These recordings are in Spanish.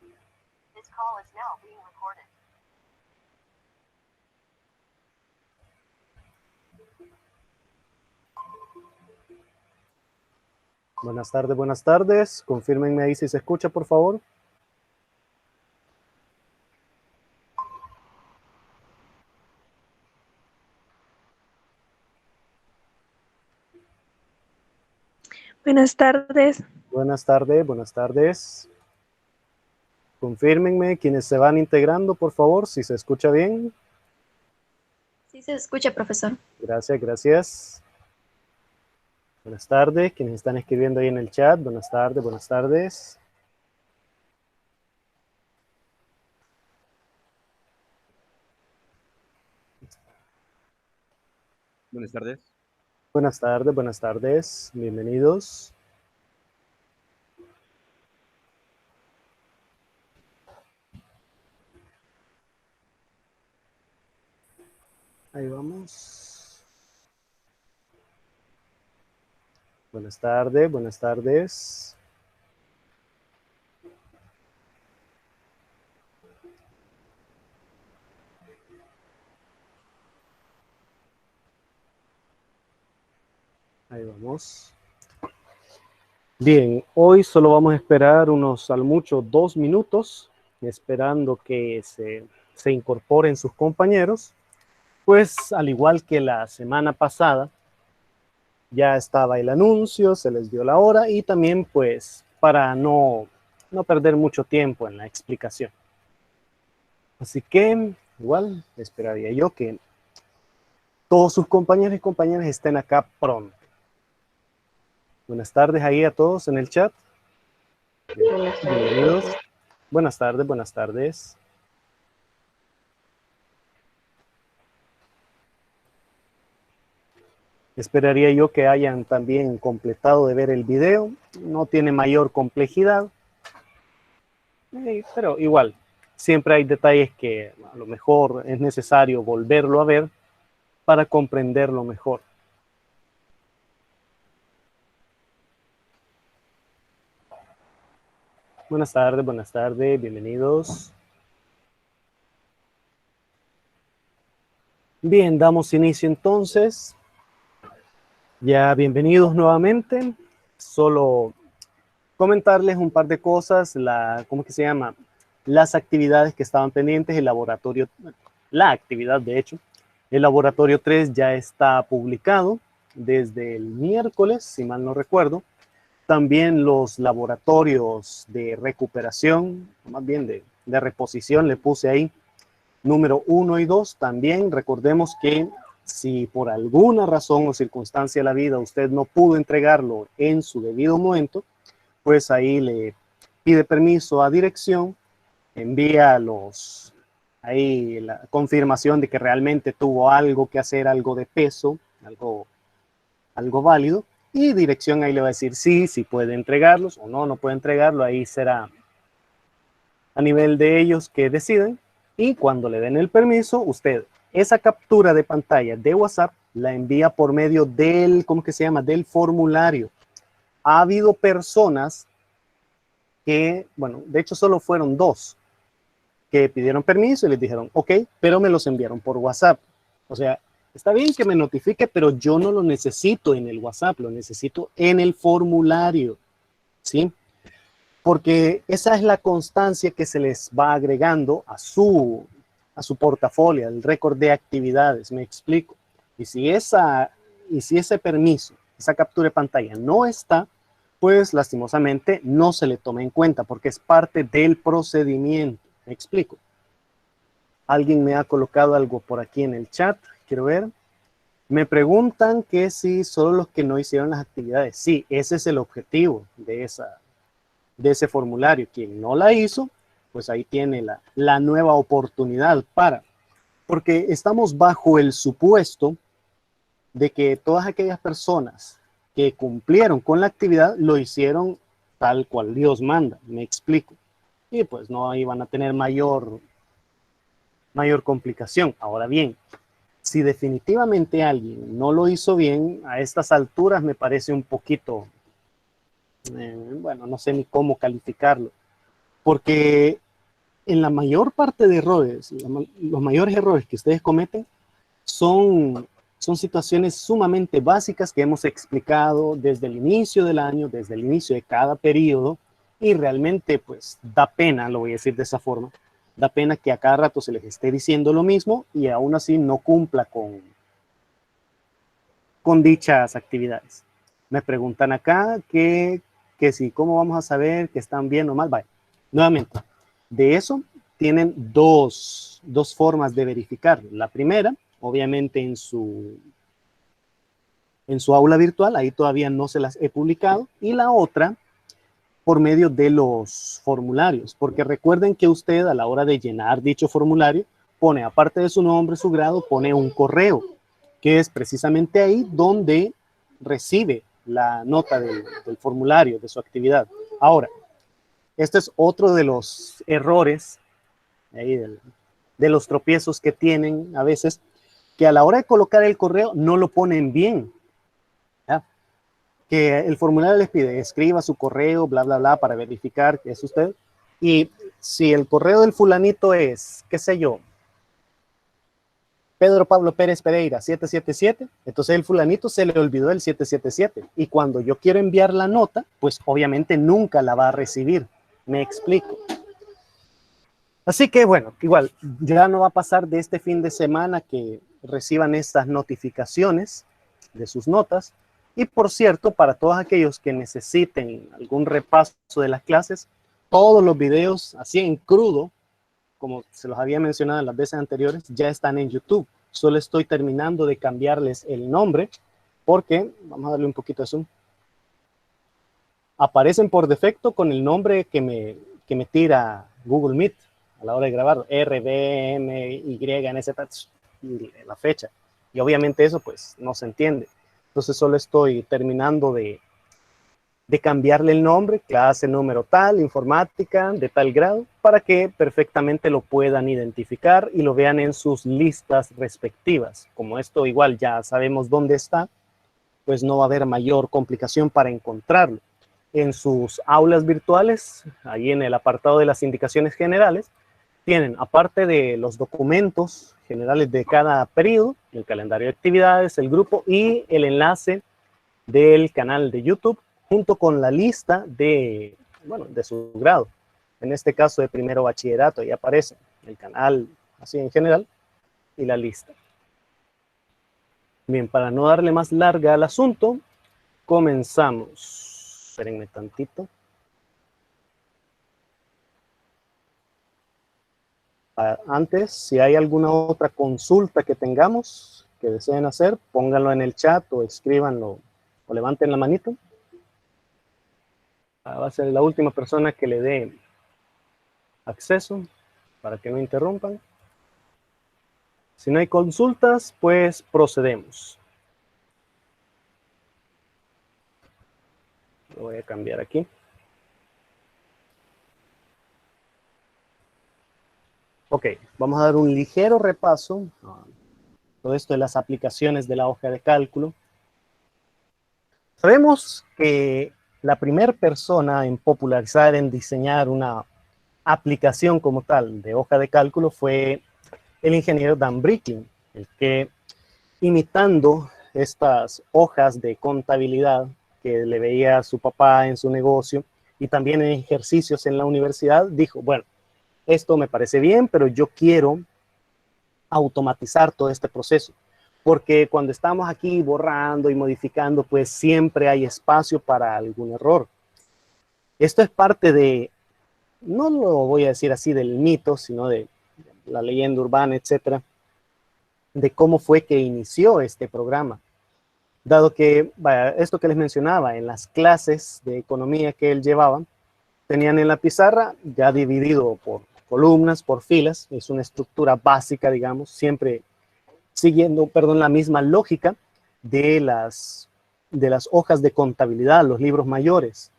This call is now being recorded. Buenas tardes, buenas tardes. Confírmenme ahí si se escucha, por favor. Buenas tardes. Buenas tardes, buenas tardes. Confírmenme quienes se van integrando, por favor, si se escucha bien. Sí se escucha, profesor. Gracias, gracias. Buenas tardes, quienes están escribiendo ahí en el chat. Buenas tardes, buenas tardes. Buenas tardes. Buenas tardes, buenas tardes. Bienvenidos. Ahí vamos. Buenas tardes, buenas tardes. Ahí vamos. Bien, hoy solo vamos a esperar unos, al mucho, 2 minutos, esperando que se incorporen sus compañeros. Pues, al igual que la semana pasada, ya estaba el anuncio, se les dio la hora y también, pues, para no perder mucho tiempo en la explicación. Así que, igual, esperaría yo que todos sus compañeros y compañeras estén acá pronto. Buenas tardes ahí a todos en el chat. Bienvenidos. Buenas tardes, buenas tardes. Esperaría yo que hayan también completado de ver el video. No tiene mayor complejidad. Pero igual, siempre hay detalles que a lo mejor es necesario volverlo a ver para comprenderlo mejor. buenas tardes, bienvenidos. Bien, damos inicio entonces. Ya bienvenidos nuevamente. Solo comentarles un par de cosas, ¿cómo que se llama? Las actividades que estaban pendientes, el laboratorio, la actividad de hecho, el laboratorio 3 ya está publicado desde el miércoles, si mal no recuerdo. También los laboratorios de recuperación, más bien de reposición, le puse ahí, número 1 y 2, también recordemos que si por alguna razón o circunstancia de la vida usted no pudo entregarlo en su debido momento, pues ahí le pide permiso a dirección, envía ahí la confirmación de que realmente tuvo algo que hacer, algo de peso, algo válido, y dirección ahí le va a decir sí puede entregarlos o no puede entregarlo, ahí será a nivel de ellos que deciden, y cuando le den el permiso, usted esa captura de pantalla de WhatsApp la envía por medio del, ¿cómo que se llama? Del formulario. Ha habido personas que, bueno, de hecho solo fueron 2 que pidieron permiso y les dijeron, ok, pero me los enviaron por WhatsApp. O sea, está bien que me notifique, pero yo no lo necesito en el WhatsApp, lo necesito en el formulario, ¿sí? Porque esa es la constancia que se les va agregando a su portafolio, el récord de actividades, me explico. Y si ese permiso, esa captura de pantalla no está, pues lastimosamente no se le toma en cuenta porque es parte del procedimiento. ¿Me explico? Alguien me ha colocado algo por aquí en el chat, quiero ver. Me preguntan que si solo los que no hicieron las actividades. Sí, ese es el objetivo de ese formulario. Quien no la hizo, pues ahí tiene la nueva oportunidad porque estamos bajo el supuesto de que todas aquellas personas que cumplieron con la actividad lo hicieron tal cual Dios manda, me explico. Y pues no iban a tener mayor complicación. Ahora bien, si definitivamente alguien no lo hizo bien, a estas alturas me parece un poquito, bueno, no sé ni cómo calificarlo. porque en la mayor parte de errores, los mayores errores que ustedes cometen son situaciones sumamente básicas que hemos explicado desde el inicio del año, desde el inicio de cada periodo, y realmente pues da pena, lo voy a decir de esa forma, da pena que a cada rato se les esté diciendo lo mismo y aún así no cumpla con dichas actividades. Me preguntan acá que si, ¿cómo vamos a saber que están bien o mal? Vale, nuevamente, de eso tienen dos formas de verificar. La primera, obviamente en su aula virtual, ahí todavía no se las he publicado, y la otra por medio de los formularios, porque recuerden que usted a la hora de llenar dicho formulario pone, aparte de su nombre, su grado, pone un correo, que es precisamente ahí donde recibe la nota del formulario, de su actividad. Ahora, este es otro de los errores, ahí de los tropiezos que tienen a veces, que a la hora de colocar el correo no lo ponen bien. ¿Ya? Que el formulario les pide, escriba su correo, bla, bla, bla, para verificar que es usted. Y si el correo del fulanito es, qué sé yo, Pedro Pablo Pérez Pereira 777, entonces el fulanito se le olvidó el 777. Y cuando yo quiero enviar la nota, pues obviamente nunca la va a recibir. Me explico. Así que bueno, igual, ya no va a pasar de este fin de semana que reciban estas notificaciones de sus notas. Y por cierto, para todos aquellos que necesiten algún repaso de las clases, todos los videos así en crudo, como se los había mencionado en las veces anteriores, ya están en YouTube. Solo estoy terminando de cambiarles el nombre porque, vamos a darle un poquito de zoom, aparecen por defecto con el nombre que me tira Google Meet a la hora de grabar, RBMYNZ, la fecha. Y obviamente eso pues no se entiende. Entonces solo estoy terminando de cambiarle el nombre, clase número tal, informática, de tal grado, para que perfectamente lo puedan identificar y lo vean en sus listas respectivas. Como esto igual ya sabemos dónde está, pues no va a haber mayor complicación para encontrarlo. En sus aulas virtuales, ahí en el apartado de las indicaciones generales, tienen, aparte de los documentos generales de cada periodo, el calendario de actividades, el grupo y el enlace del canal de YouTube, junto con la lista de su grado. En este caso de primero bachillerato, ahí aparece el canal así en general y la lista. Bien, para no darle más larga al asunto, comenzamos. Espérenme tantito. Antes, si hay alguna otra consulta que tengamos que deseen hacer, pónganlo en el chat o escríbanlo o levanten la manito. Va a ser la última persona que le dé acceso para que no interrumpan. Si no hay consultas, pues procedemos. Lo voy a cambiar aquí. Ok, vamos a dar un ligero repaso a todo esto de las aplicaciones de la hoja de cálculo. Sabemos que la primera persona en popularizar, en diseñar una aplicación como tal de hoja de cálculo fue el ingeniero Dan Bricklin, el que, imitando estas hojas de contabilidad que le veía a su papá en su negocio y también en ejercicios en la universidad, dijo, bueno, esto me parece bien, pero yo quiero automatizar todo este proceso, porque cuando estamos aquí borrando y modificando, pues siempre hay espacio para algún error. Esto es parte de, no lo voy a decir así del mito, sino de la leyenda urbana, etcétera, de cómo fue que inició este programa. Dado que, esto que les mencionaba, en las clases de economía que él llevaba, tenían en la pizarra ya dividido por columnas, por filas, es una estructura básica, digamos, siempre siguiendo, la misma lógica de las hojas de contabilidad, los libros mayores.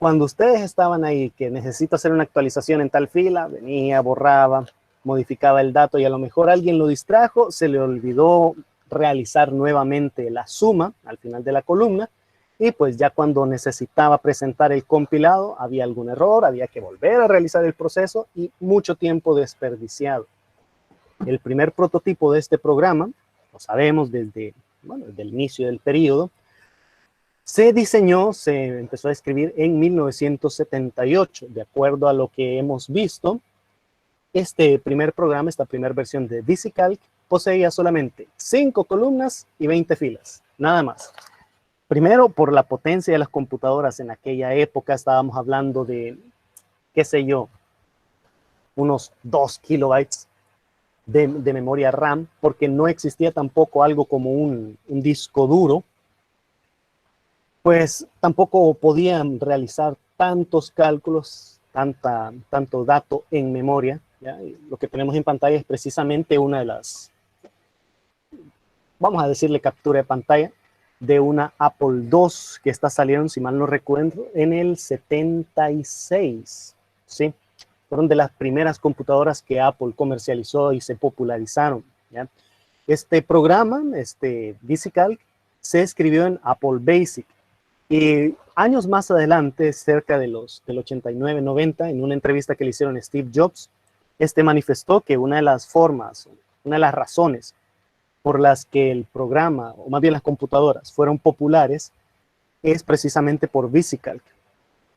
Cuando ustedes estaban ahí, que necesito hacer una actualización en tal fila, venía, borraba, modificaba el dato y a lo mejor alguien lo distrajo, se le olvidó realizar nuevamente la suma al final de la columna y pues ya cuando necesitaba presentar el compilado había algún error, había que volver a realizar el proceso y mucho tiempo desperdiciado. El primer prototipo de este programa, lo sabemos desde el inicio del periodo, se diseñó, se empezó a escribir en 1978. De acuerdo a lo que hemos visto, este primer programa, esta primera versión de VisiCalc, poseía solamente 5 columnas y 20 filas, nada más. Primero, por la potencia de las computadoras en aquella época, estábamos hablando de, qué sé yo, unos 2 kilobytes de memoria RAM, porque no existía tampoco algo como un disco duro, pues tampoco podían realizar tantos cálculos, tanto dato en memoria, ¿ya? Y lo que tenemos en pantalla es precisamente una de las, vamos a decirle captura de pantalla, de una Apple II que está saliendo, si mal no recuerdo, en el 76, ¿sí? Fueron de las primeras computadoras que Apple comercializó y se popularizaron, ¿ya? Este programa, VisiCalc, se escribió en Apple Basic. Y años más adelante, cerca de del 89-90, en una entrevista que le hicieron a Steve Jobs, manifestó que una de las formas, una de las razones por las que el programa, o más bien las computadoras, fueron populares, es precisamente por VisiCalc.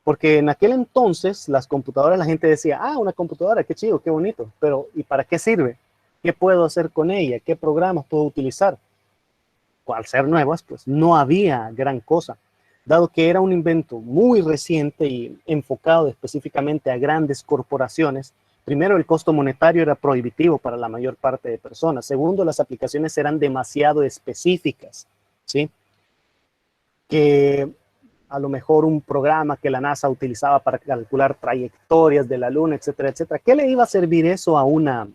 Porque en aquel entonces, las computadoras, la gente decía, ah, una computadora, qué chido, qué bonito, pero ¿y para qué sirve? ¿Qué puedo hacer con ella? ¿Qué programas puedo utilizar? Al ser nuevas, pues no había gran cosa, dado que era un invento muy reciente y enfocado específicamente a grandes corporaciones. Primero, el costo monetario era prohibitivo para la mayor parte de personas. Segundo, las aplicaciones eran demasiado específicas, ¿sí? Que a lo mejor un programa que la NASA utilizaba para calcular trayectorias de la Luna, etcétera, etcétera. ¿Qué le iba a servir eso a una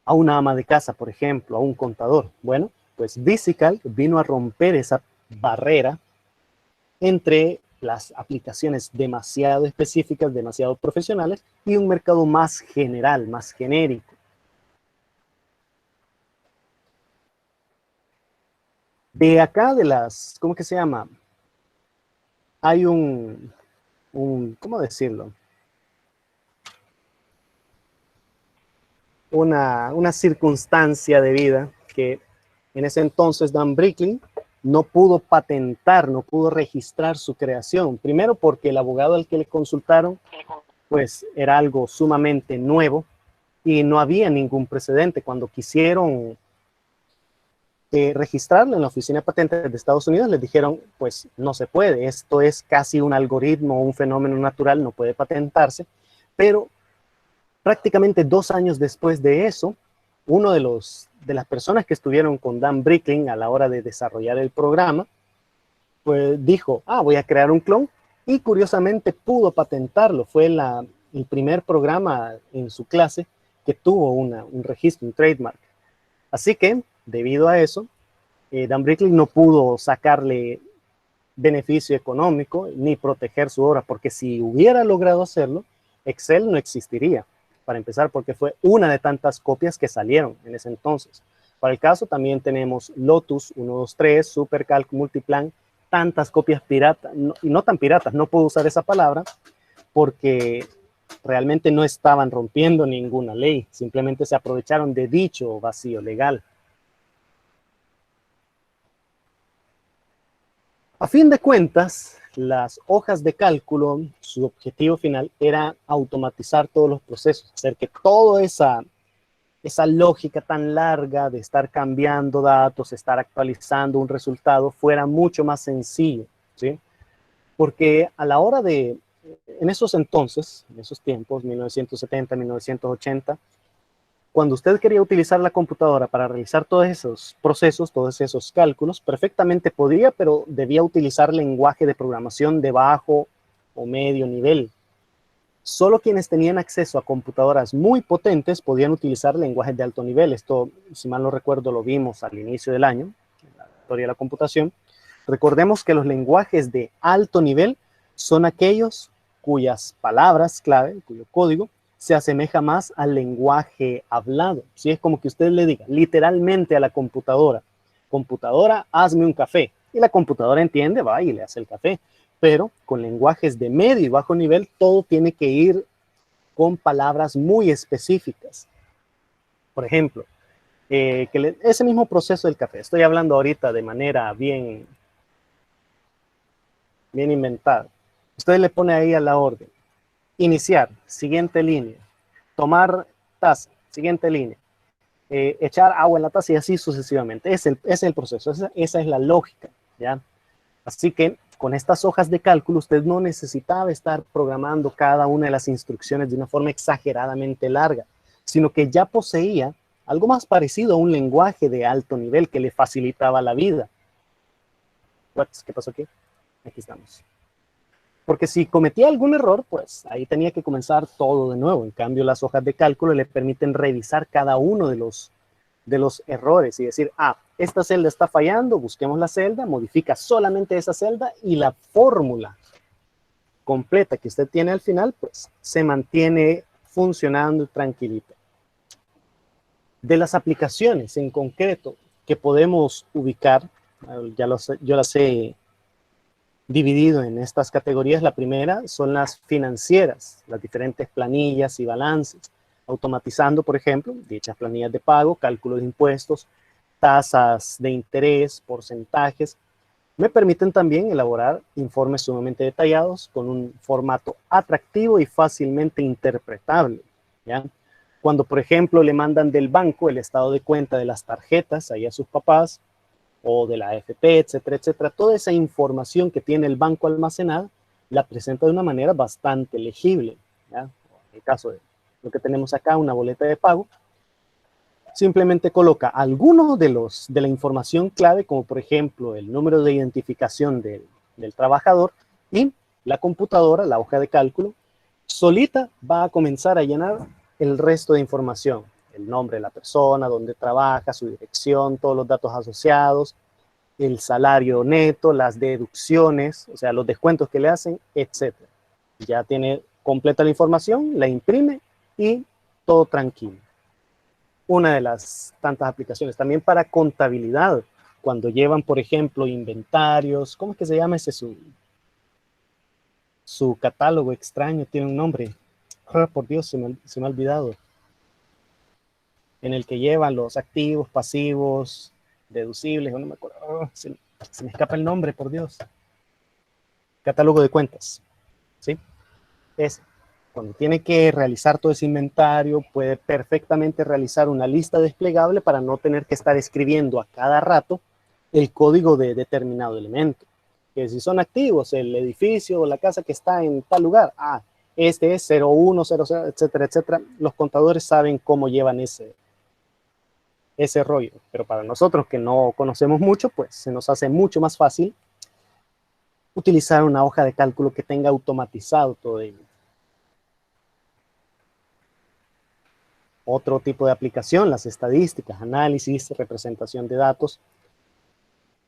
ama de casa, por ejemplo, a un contador? Bueno, pues VisiCalc vino a romper esa barrera entre las aplicaciones demasiado específicas, demasiado profesionales, y un mercado más general, más genérico. De acá, de las, ¿cómo que se llama? Hay ¿cómo decirlo? Una circunstancia de vida que en ese entonces Dan Bricklin no pudo patentar, no pudo registrar su creación. Primero porque el abogado al que le consultaron, pues era algo sumamente nuevo y no había ningún precedente. Cuando quisieron registrarlo en la oficina de patentes de Estados Unidos, les dijeron, pues no se puede, esto es casi un algoritmo, un fenómeno natural, no puede patentarse. Pero prácticamente 2 años después de eso, uno de las personas que estuvieron con Dan Bricklin a la hora de desarrollar el programa, pues dijo, voy a crear un clon, y curiosamente pudo patentarlo. Fue el primer programa en su clase que tuvo un registro, un trademark. Así que, debido a eso, Dan Bricklin no pudo sacarle beneficio económico ni proteger su obra, porque si hubiera logrado hacerlo, Excel no existiría, para empezar, porque fue una de tantas copias que salieron en ese entonces. Para el caso también tenemos Lotus 123, SuperCalc, Multiplan, tantas copias piratas, y no tan piratas, no puedo usar esa palabra, porque realmente no estaban rompiendo ninguna ley, simplemente se aprovecharon de dicho vacío legal. A fin de cuentas, las hojas de cálculo, su objetivo final era automatizar todos los procesos, hacer que toda esa lógica tan larga de estar cambiando datos, estar actualizando un resultado, fuera mucho más sencillo, ¿sí? Porque a la hora en esos entonces, en esos tiempos, 1970, 1980, cuando usted quería utilizar la computadora para realizar todos esos procesos, todos esos cálculos, perfectamente podía, pero debía utilizar lenguaje de programación de bajo o medio nivel. Solo quienes tenían acceso a computadoras muy potentes podían utilizar lenguajes de alto nivel. Esto, si mal no recuerdo, lo vimos al inicio del año, en la historia de la computación. Recordemos que los lenguajes de alto nivel son aquellos cuyas palabras clave, cuyo código, se asemeja más al lenguaje hablado. ¿Sí? Es como que usted le diga literalmente a la computadora, computadora, hazme un café. y la computadora entiende, va y le hace el café. Pero con lenguajes de medio y bajo nivel, todo tiene que ir con palabras muy específicas. Por ejemplo, ese mismo proceso del café, estoy hablando ahorita de manera bien inventada. Usted le pone ahí a la orden, iniciar, siguiente línea, tomar taza, siguiente línea, echar agua en la taza y así sucesivamente. Ese es el proceso, esa es la lógica, ¿ya? Así que con estas hojas de cálculo usted no necesitaba estar programando cada una de las instrucciones de una forma exageradamente larga, sino que ya poseía algo más parecido a un lenguaje de alto nivel que le facilitaba la vida. ¿Qué pasó aquí? Aquí estamos. Porque si cometía algún error, pues ahí tenía que comenzar todo de nuevo. En cambio, las hojas de cálculo le permiten revisar cada uno de los errores y decir, esta celda está fallando, busquemos la celda, modifica solamente esa celda y la fórmula completa que usted tiene al final, pues se mantiene funcionando tranquilito. De las aplicaciones en concreto que podemos ubicar, yo las he dividido en estas categorías. La primera son las financieras, las diferentes planillas y balances, automatizando, por ejemplo, dichas planillas de pago, cálculo de impuestos, tasas de interés, porcentajes. Me permiten también elaborar informes sumamente detallados con un formato atractivo y fácilmente interpretable, ¿ya? Cuando, por ejemplo, le mandan del banco el estado de cuenta de las tarjetas ahí a sus papás, o de la AFP, etcétera, etcétera, toda esa información que tiene el banco almacenada, la presenta de una manera bastante legible, ¿ya? En el caso de lo que tenemos acá, una boleta de pago, simplemente coloca alguno de la información clave, como por ejemplo el número de identificación del trabajador, y la computadora, la hoja de cálculo, solita va a comenzar a llenar el resto de información. El nombre de la persona, dónde trabaja, su dirección, todos los datos asociados, el salario neto, las deducciones, o sea, los descuentos que le hacen, etc. Ya tiene completa la información, la imprime y todo tranquilo. Una de las tantas aplicaciones. También para contabilidad, cuando llevan, por ejemplo, inventarios, ¿cómo es que se llama ese su catálogo extraño? Tiene un nombre. Por Dios, se me ha olvidado. En el que llevan los activos, pasivos, deducibles, no me acuerdo, se me escapa el nombre, por Dios. Catálogo de cuentas, ¿sí? Cuando tiene que realizar todo ese inventario, puede perfectamente realizar una lista desplegable para no tener que estar escribiendo a cada rato el código de determinado elemento. Que si son activos, el edificio o la casa que está en tal lugar, este es 0100, etcétera, etcétera. Los contadores saben cómo llevan ese rollo, pero para nosotros que no conocemos mucho, pues se nos hace mucho más fácil utilizar una hoja de cálculo que tenga automatizado todo ello. Otro tipo de aplicación, las estadísticas, análisis, representación de datos.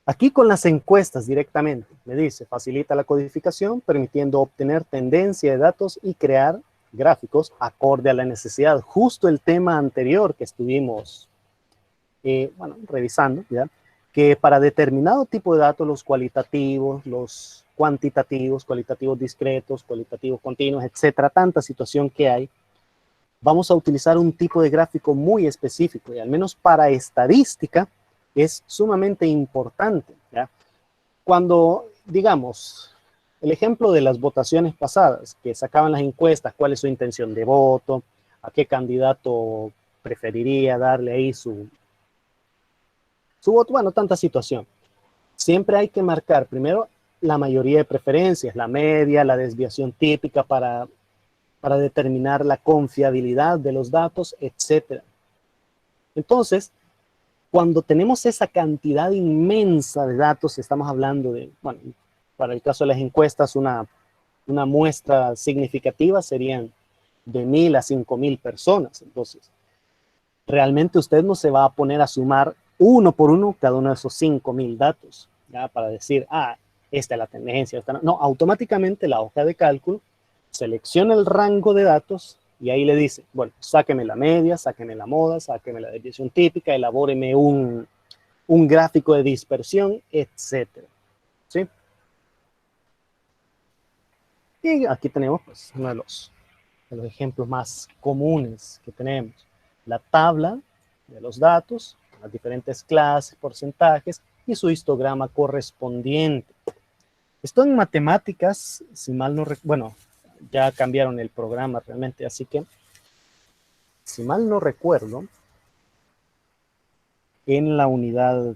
Aquí con las encuestas directamente, me dice, facilita la codificación, permitiendo obtener tendencia de datos y crear gráficos acorde a la necesidad. Justo el tema anterior que estuvimos revisando, ¿ya? Que para determinado tipo de datos, los cualitativos, los cuantitativos, cualitativos discretos, cualitativos continuos, etcétera, tanta situación que hay, vamos a utilizar un tipo de gráfico muy específico y al menos para estadística es sumamente importante, ¿ya? Cuando, digamos, el ejemplo de las votaciones pasadas, que sacaban las encuestas, cuál es su intención de voto, a qué candidato preferiría darle ahí su voto, bueno, tanta situación. Siempre hay que marcar primero la mayoría de preferencias, la media, la desviación típica para determinar la confiabilidad de los datos, etc. Entonces, cuando tenemos esa cantidad inmensa de datos, estamos hablando de, bueno, para el caso de las encuestas, una muestra significativa serían de 1,000 a 5,000 personas. Entonces, realmente usted no se va a poner a sumar uno por uno cada uno de esos 5,000 datos, ¿ya? Para decir, esta es la tendencia. Esta no. No, automáticamente la hoja de cálculo selecciona el rango de datos y ahí le dice, bueno, sáqueme la media, sáqueme la moda, sáqueme la desviación típica, elabóreme un un gráfico de dispersión, etcétera, ¿sí? Y aquí tenemos pues, uno de los ejemplos más comunes que tenemos. La tabla de los datos, las diferentes clases, porcentajes y su histograma correspondiente. Esto en matemáticas, si mal no recuerdo, bueno, ya cambiaron el programa realmente, así que, si mal no recuerdo, en la unidad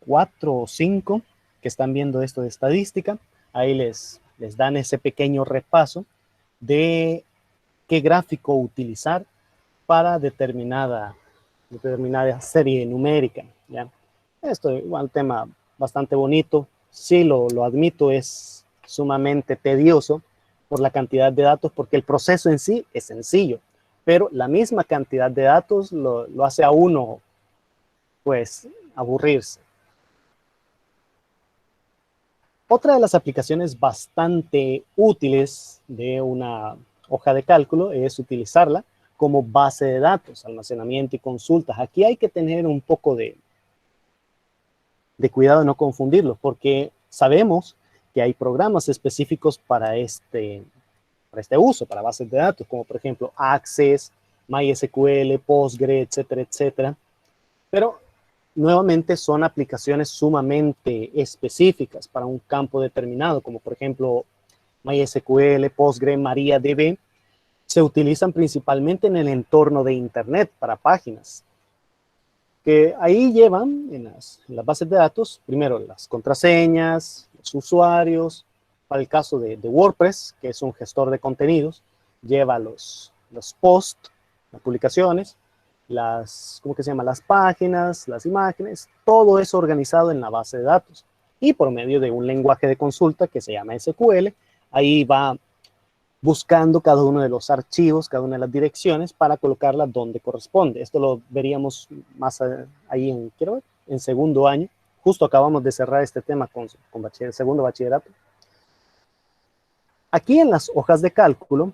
4 o 5, que están viendo esto de estadística, ahí les dan ese pequeño repaso de qué gráfico utilizar para determinada serie numérica, ¿ya? Esto es igual un tema bastante bonito, sí lo admito, es sumamente tedioso por la cantidad de datos, porque el proceso en sí es sencillo, pero la misma cantidad de datos lo hace a uno, pues, aburrirse. Otra de las aplicaciones bastante útiles de una hoja de cálculo es utilizarla como base de datos, almacenamiento y consultas. Aquí hay que tener un poco de cuidado de no confundirlos, porque sabemos que hay programas específicos para este uso, para bases de datos, como por ejemplo Access, MySQL, Postgre, etcétera, etcétera. Pero nuevamente son aplicaciones sumamente específicas para un campo determinado, como por ejemplo MySQL, Postgre, MariaDB, se utilizan principalmente en el entorno de Internet para páginas, que ahí llevan en las bases de datos, primero las contraseñas, los usuarios. Para el caso de WordPress, que es un gestor de contenidos, lleva los posts, las publicaciones, ¿cómo que se llama? Las páginas, las imágenes, todo eso organizado en la base de datos. Y por medio de un lenguaje de consulta que se llama SQL, ahí va buscando cada uno de los archivos, cada una de las direcciones para colocarla donde corresponde. Esto lo veríamos más ahí en segundo año. Justo acabamos de cerrar este tema con segundo bachillerato. Aquí en las hojas de cálculo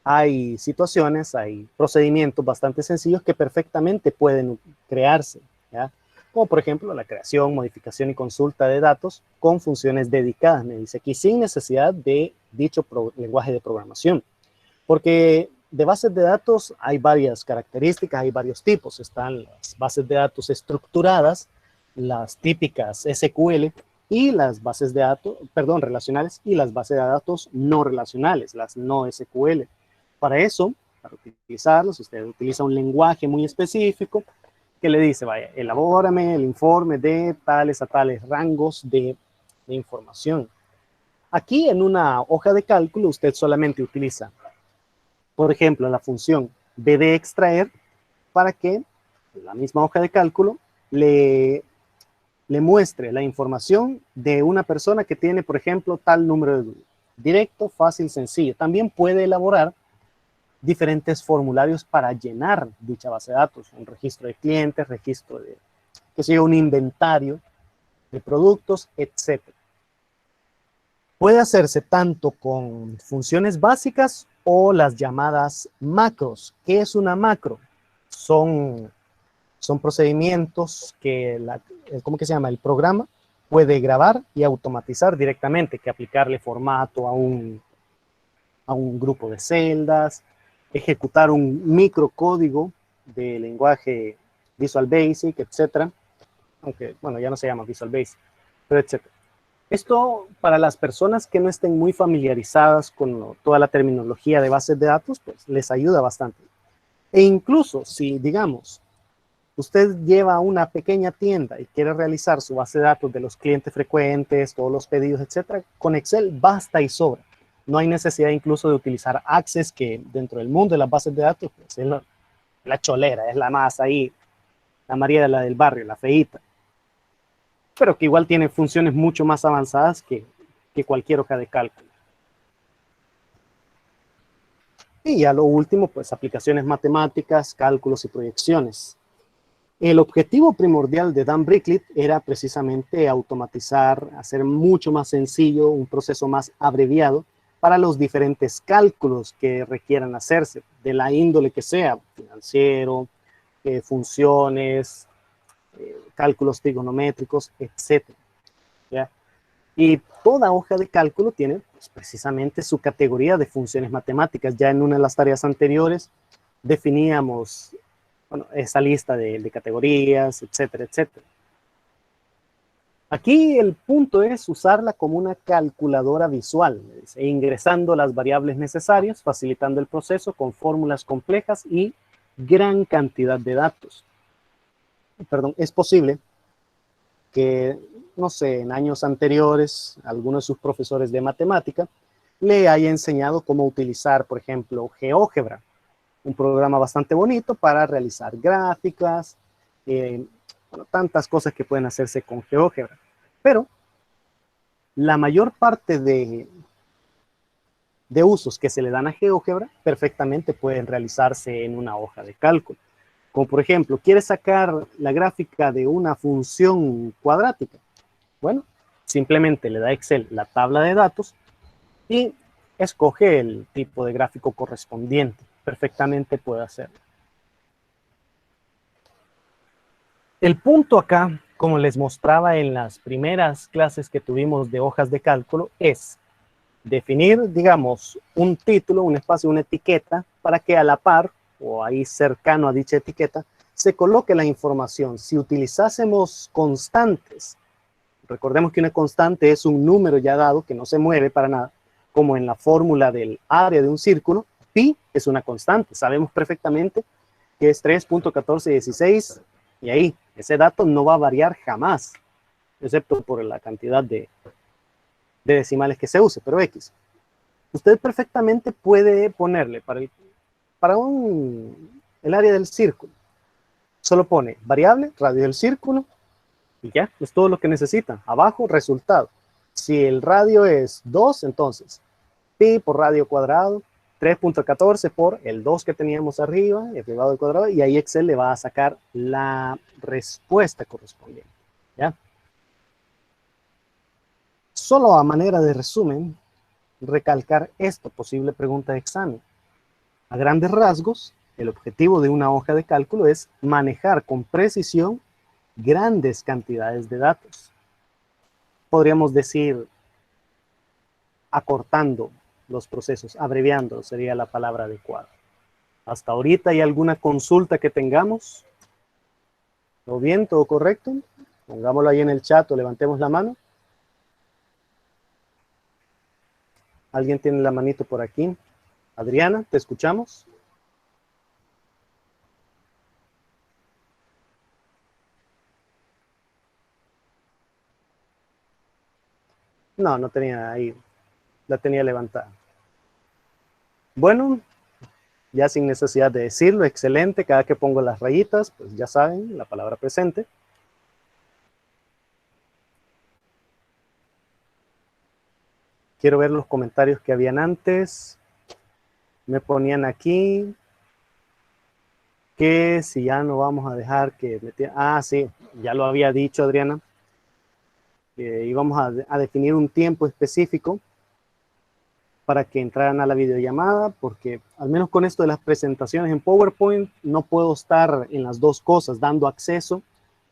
hay situaciones, hay procedimientos bastante sencillos que perfectamente pueden crearse, ¿ya? Como por ejemplo la creación, modificación y consulta de datos con funciones dedicadas, me dice aquí, sin necesidad de dicho lenguaje de programación. Porque de bases de datos hay varias características, hay varios tipos. Están las bases de datos estructuradas, las típicas SQL, y las bases de datos, relacionales, y las bases de datos no relacionales, las no SQL. Para eso, para utilizarlos, usted utiliza un lenguaje muy específico que le dice, vaya, elabórame el informe de tales a tales rangos de información. Aquí en una hoja de cálculo usted solamente utiliza, por ejemplo, la función b de extraer para que la misma hoja de cálculo le muestre la información de una persona que tiene, por ejemplo, tal número de DUI. Directo, fácil, sencillo. También puede elaborar diferentes formularios para llenar dicha base de datos, un registro de clientes, registro de, un inventario de productos, etc. Puede hacerse tanto con funciones básicas o las llamadas macros. ¿Qué es una macro? Son procedimientos que ¿cómo que se llama? El programa puede grabar y automatizar directamente, que aplicarle formato a un grupo de celdas, ejecutar un microcódigo de lenguaje Visual Basic, etcétera. Aunque, bueno, ya no se llama Visual Basic, pero etcétera. Esto, para las personas que no estén muy familiarizadas con toda la terminología de bases de datos, pues les ayuda bastante. E incluso si, digamos, usted lleva una pequeña tienda y quiere realizar su base de datos de los clientes frecuentes, todos los pedidos, etcétera, con Excel basta y sobra. No hay necesidad incluso de utilizar Access, que dentro del mundo de las bases de datos pues, es la cholera, es la más ahí, la María de la del barrio, la feíta. Pero que igual tiene funciones mucho más avanzadas que cualquier hoja de cálculo. Y ya lo último, pues aplicaciones matemáticas, cálculos y proyecciones. El objetivo primordial de Dan Bricklitt era precisamente automatizar, hacer mucho más sencillo, un proceso más abreviado para los diferentes cálculos que requieran hacerse, de la índole que sea, financiero, funciones, cálculos trigonométricos, etcétera, ¿ya? Y toda hoja de cálculo tiene pues, precisamente su categoría de funciones matemáticas. Ya en una de las tareas anteriores definíamos, bueno, esa lista de categorías, etcétera, etcétera. Aquí el punto es usarla como una calculadora visual, ingresando las variables necesarias, facilitando el proceso con fórmulas complejas y gran cantidad de datos. Perdón, es posible que, no sé, en años anteriores, alguno de sus profesores de matemática le haya enseñado cómo utilizar, por ejemplo, GeoGebra, un programa bastante bonito para realizar gráficas, bueno, tantas cosas que pueden hacerse con GeoGebra. Pero la mayor parte de usos que se le dan a GeoGebra perfectamente pueden realizarse en una hoja de cálculo. Como por ejemplo, ¿quieres sacar la gráfica de una función cuadrática? Bueno, simplemente le da a Excel la tabla de datos y escoge el tipo de gráfico correspondiente. Perfectamente puede hacerlo. El punto acá, como les mostraba en las primeras clases que tuvimos de hojas de cálculo, es definir, digamos, un título, un espacio, una etiqueta, para que a la par, o ahí cercano a dicha etiqueta, se coloque la información. Si utilizásemos constantes, recordemos que una constante es un número ya dado que no se mueve para nada, como en la fórmula del área de un círculo, pi es una constante. Sabemos perfectamente que es 3.1416 y ahí, ese dato no va a variar jamás, excepto por la cantidad de decimales que se use, pero X. Usted perfectamente puede ponerle para el área del círculo. Solo pone variable, radio del círculo, y ya, es todo lo que necesita. Abajo, resultado. Si el radio es 2, entonces pi por radio cuadrado, 3.14 por el 2 que teníamos arriba, elevado al cuadrado, y ahí Excel le va a sacar la respuesta correspondiente. ¿Ya? Solo a manera de resumen, recalcar esta posible pregunta de examen. A grandes rasgos, el objetivo de una hoja de cálculo es manejar con precisión grandes cantidades de datos. Podríamos decir, acortando los procesos, abreviando sería la palabra adecuada. Hasta ahorita, ¿hay alguna consulta que tengamos? ¿Todo bien? ¿Todo correcto? Pongámoslo ahí en el chat o levantemos la mano. ¿Alguien tiene la manito por aquí? Adriana, ¿te escuchamos? No, no tenía ahí. La tenía levantada. Bueno, ya sin necesidad de decirlo, excelente. Cada que pongo las rayitas, pues ya saben, la palabra presente. Quiero ver los comentarios que habían antes. Me ponían aquí que si ya no vamos a dejar que... sí, ya lo había dicho Adriana. Íbamos a definir un tiempo específico para que entraran a la videollamada, porque al menos con esto de las presentaciones en PowerPoint no puedo estar en las dos cosas, dando acceso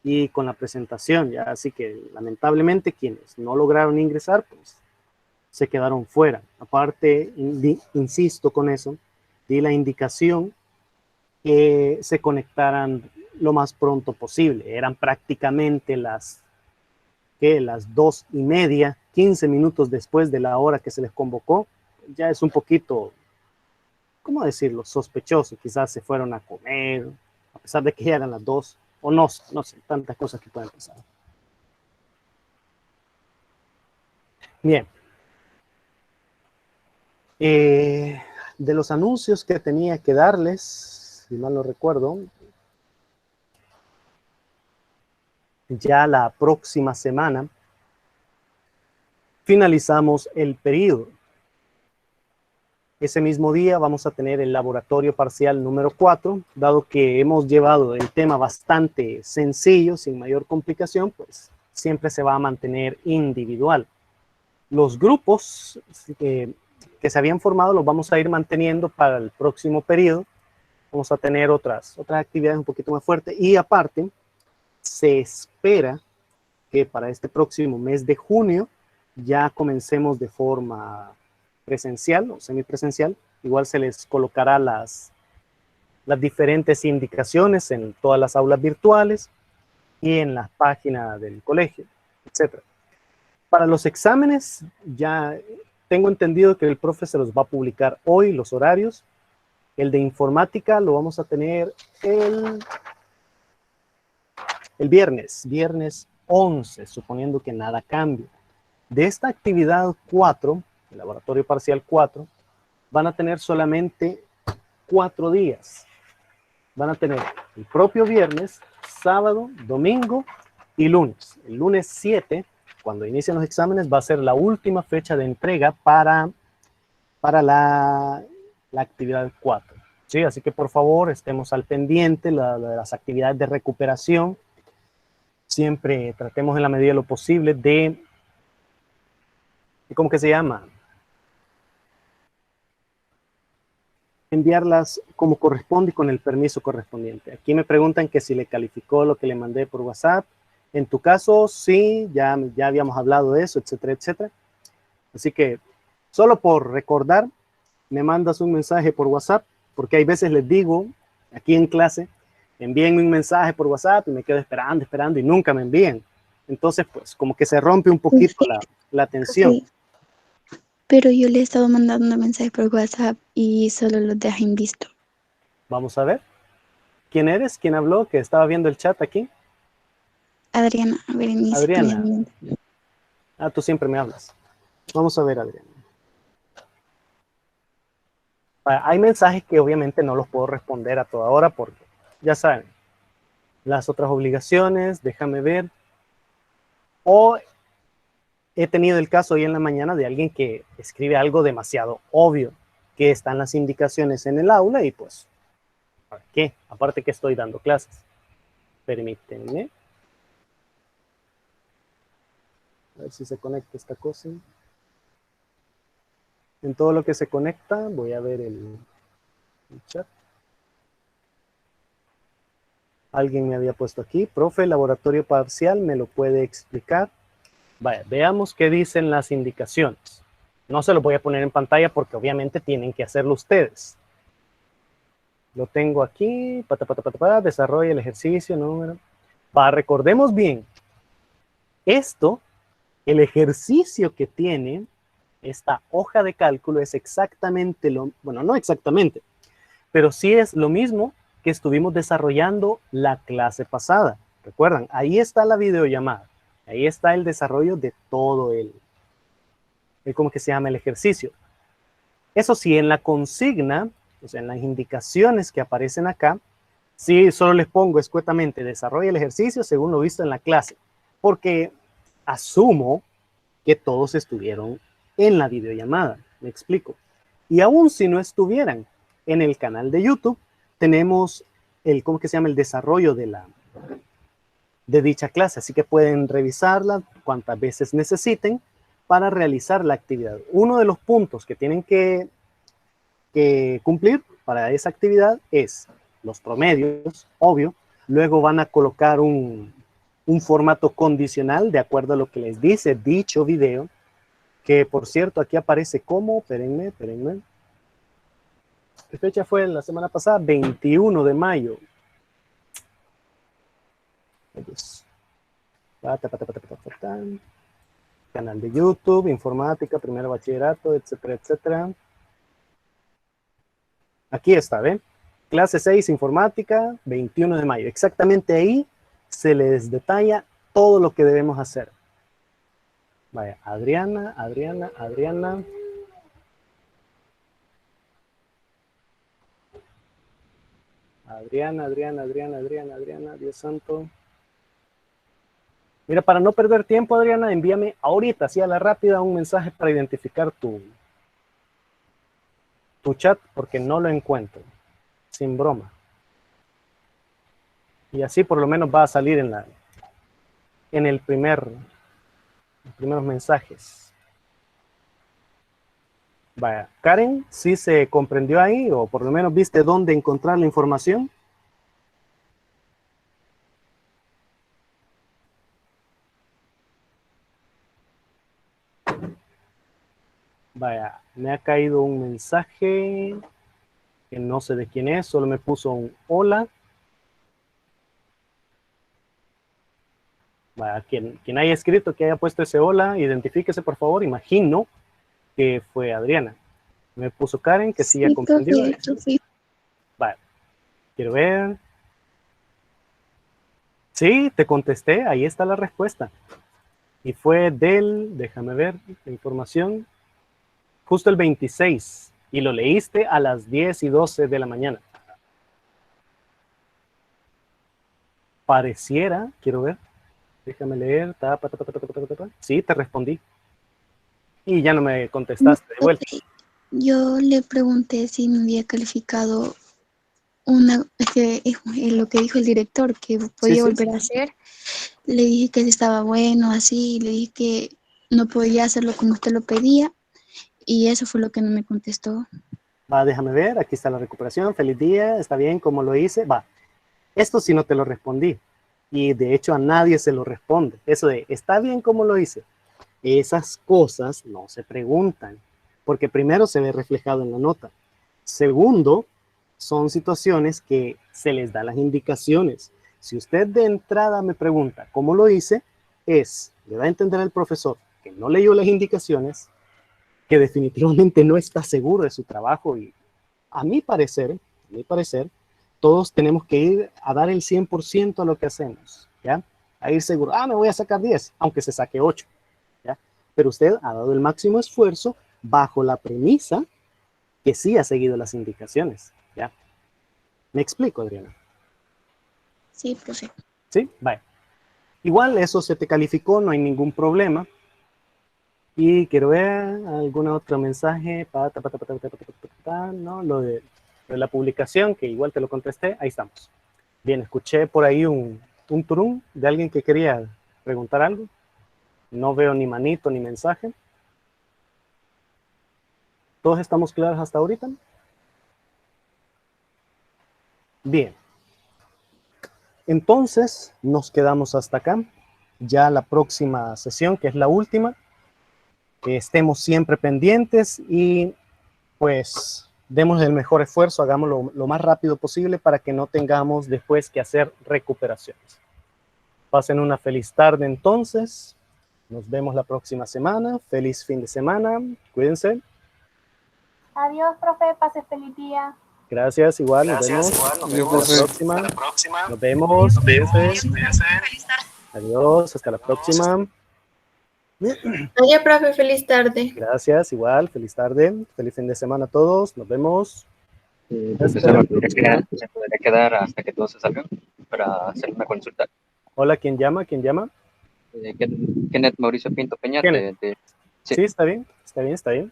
y con la presentación, ya, así que lamentablemente quienes no lograron ingresar, pues se quedaron fuera. Aparte, insisto con eso, di la indicación que se conectaran lo más pronto posible. Eran prácticamente las 2:30, 15 minutos después de la hora que se les convocó. Ya es un poquito, ¿cómo decirlo?, sospechoso. Quizás se fueron a comer, a pesar de que ya eran las 2, o no sé, tantas cosas que pueden pasar. Bien. De los anuncios que tenía que darles, si mal no recuerdo, ya la próxima semana finalizamos el periodo. Ese mismo día vamos a tener el laboratorio parcial número 4, dado que hemos llevado el tema bastante sencillo, sin mayor complicación, pues siempre se va a mantener individual. Los grupos que se habían formado los vamos a ir manteniendo para el próximo periodo. Vamos a tener otras actividades un poquito más fuertes y aparte se espera que para este próximo mes de junio ya comencemos de forma presencial o semipresencial. Igual se les colocará las diferentes indicaciones en todas las aulas virtuales y en la página del colegio, etc. Para los exámenes, ya tengo entendido que el profe se los va a publicar hoy, los horarios. El de informática lo vamos a tener el viernes 11, suponiendo que nada cambie. De esta actividad 4, el laboratorio parcial 4, van a tener solamente 4 días. Van a tener el propio viernes, sábado, domingo y lunes. El lunes 7, cuando inician los exámenes, va a ser la última fecha de entrega para la actividad 4. ¿Sí? Así que por favor estemos al pendiente de las actividades de recuperación. Siempre tratemos en la medida de lo posible de ¿cómo que se llama? Enviarlas como corresponde y con el permiso correspondiente. Aquí me preguntan que si le calificó lo que le mandé por WhatsApp. En tu caso, sí, ya habíamos hablado de eso, etcétera, etcétera. Así que, solo por recordar, me mandas un mensaje por WhatsApp, porque hay veces les digo, aquí en clase, envíenme un mensaje por WhatsApp y me quedo esperando y nunca me envían. Entonces, pues, como que se rompe un poquito la tensión. Sí, pero yo le he estado mandando mensajes por WhatsApp y solo los deja en visto. Vamos a ver. ¿Quién eres? ¿Quién habló? Que estaba viendo el chat aquí. Adriana, Berenice. Adriana. Ah, tú siempre me hablas. Vamos a ver, Adriana. Hay mensajes que obviamente no los puedo responder a toda hora porque, ya saben, las otras obligaciones, déjame ver. O he tenido el caso hoy en la mañana de alguien que escribe algo demasiado obvio, que están las indicaciones en el aula y pues, ¿para qué? Aparte que estoy dando clases. Permítanme. A ver si se conecta esta cosa. En todo lo que se conecta, voy a ver el chat. Alguien me había puesto aquí. Profe, laboratorio parcial, ¿me lo puede explicar? Vaya, veamos qué dicen las indicaciones. No se lo voy a poner en pantalla porque obviamente tienen que hacerlo ustedes. Lo tengo aquí. Desarrolla el ejercicio. Número. Recordemos bien. Esto, el ejercicio que tiene esta hoja de cálculo es exactamente bueno, no exactamente, pero sí es lo mismo que estuvimos desarrollando la clase pasada. Recuerdan, ahí está la videollamada, ahí está el desarrollo de todo ¿cómo que se llama? El ejercicio. Eso sí, en la consigna, o sea, en las indicaciones que aparecen acá, sí, solo les pongo escuetamente, desarrolla el ejercicio según lo visto en la clase, porque asumo que todos estuvieron en la videollamada, me explico. Y aún si no estuvieran en el canal de YouTube, tenemos ¿cómo que se llama? El desarrollo de dicha clase, así que pueden revisarla cuantas veces necesiten para realizar la actividad. Uno de los puntos que tienen que cumplir para esa actividad es los promedios, obvio. Luego van a colocar un formato condicional de acuerdo a lo que les dice dicho video, que por cierto aquí aparece como, espérenme. ¿Qué fecha fue la semana pasada? 21 de mayo. Canal de YouTube, informática, primer bachillerato, etcétera, etcétera. Aquí está, ¿ven? Clase 6, informática, 21 de mayo. Exactamente ahí se les detalla todo lo que debemos hacer. Vaya, Adriana. Adriana, Dios santo. Mira, para no perder tiempo, Adriana, envíame ahorita, así a la rápida, un mensaje para identificar tu chat, porque no lo encuentro. Sin broma. Y así por lo menos va a salir en los primeros mensajes. Vaya, Karen, ¿sí se comprendió ahí? O por lo menos viste dónde encontrar la información. Vaya, me ha caído un mensaje que no sé de quién es, solo me puso un hola. Vaya, quien haya escrito, que haya puesto ese hola, identifíquese por favor. Imagino que fue Adriana. Me puso Karen, que sí ya Sí, comprendió. profe, yo fui. Vale, quiero ver. Sí, te contesté, ahí está la respuesta. Y fue déjame ver la información, justo el 26. Y lo leíste a las 10:12 de la mañana. Pareciera, quiero ver, déjame leer. Sí, te respondí. Y ya no me No, contestaste de vuelta. profe, yo le pregunté si me había calificado una, es lo que dijo el director, que Sí, podía sí. volver a hacer. Le dije que estaba bueno, así, le dije que no podía hacerlo como usted lo pedía, y eso fue lo que no me contestó. Va, déjame ver, aquí está la recuperación. Feliz día, está bien, como lo hice. Va, esto sí no te lo respondí. Y de hecho a nadie se lo responde. Eso de, está bien como lo hice. Esas cosas no se preguntan, porque primero se ve reflejado en la nota. Segundo, son situaciones que se les da las indicaciones. Si usted de entrada me pregunta cómo lo hice, le da a entender al profesor que no leyó las indicaciones, que definitivamente no está seguro de su trabajo y a mi parecer, todos tenemos que ir a dar el 100% a lo que hacemos, ¿ya? A ir seguro, me voy a sacar 10, aunque se saque 8, ¿ya? Pero usted ha dado el máximo esfuerzo bajo la premisa que sí ha seguido las indicaciones, ¿ya? ¿Me explico, Adriana? Sí, profe. ¿Sí? Vale. Igual eso se te calificó, no hay ningún problema. Y quiero ver algún otro mensaje. No, lo de la publicación, que igual te lo contesté, ahí estamos. Bien, escuché por ahí un turún de alguien que quería preguntar algo. No veo ni manito ni mensaje. ¿Todos estamos claros hasta ahorita? Bien. Entonces, nos quedamos hasta acá. Ya la próxima sesión, que es la última, que estemos siempre pendientes y pues demos el mejor esfuerzo, hagámoslo lo más rápido posible para que no tengamos después que hacer recuperaciones. Pasen una feliz tarde entonces. Nos vemos la próxima semana. Feliz fin de semana. Cuídense. Adiós, profe, pase feliz día. Gracias, igual. Nos Gracias, vemos. igual, nos Yo, Hasta la vemos. profe. próxima. Hasta la próxima. Nos vemos. Nos Cuídense. vemos. Cuídense. Adiós. Hasta la Adiós. próxima. Oye, profe, feliz tarde. Gracias, igual. Feliz tarde. Feliz fin de semana a todos. Nos vemos. Hasta Profesor, la me próxima. podría quedar hasta que todos se salgan para hacer una consulta. Hola, ¿quién llama? ¿Quién llama? Kenneth Mauricio Pinto Peña, Kenneth. sí. Sí, está bien. Está bien, está bien.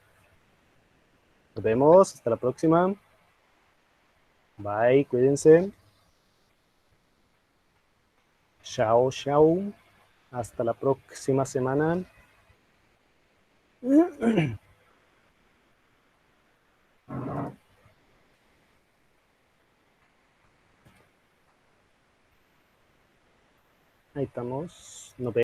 Nos vemos. Hasta la próxima. Bye. Cuídense. Chao, chao. Hasta la próxima semana. Ahí estamos. Nos vemos.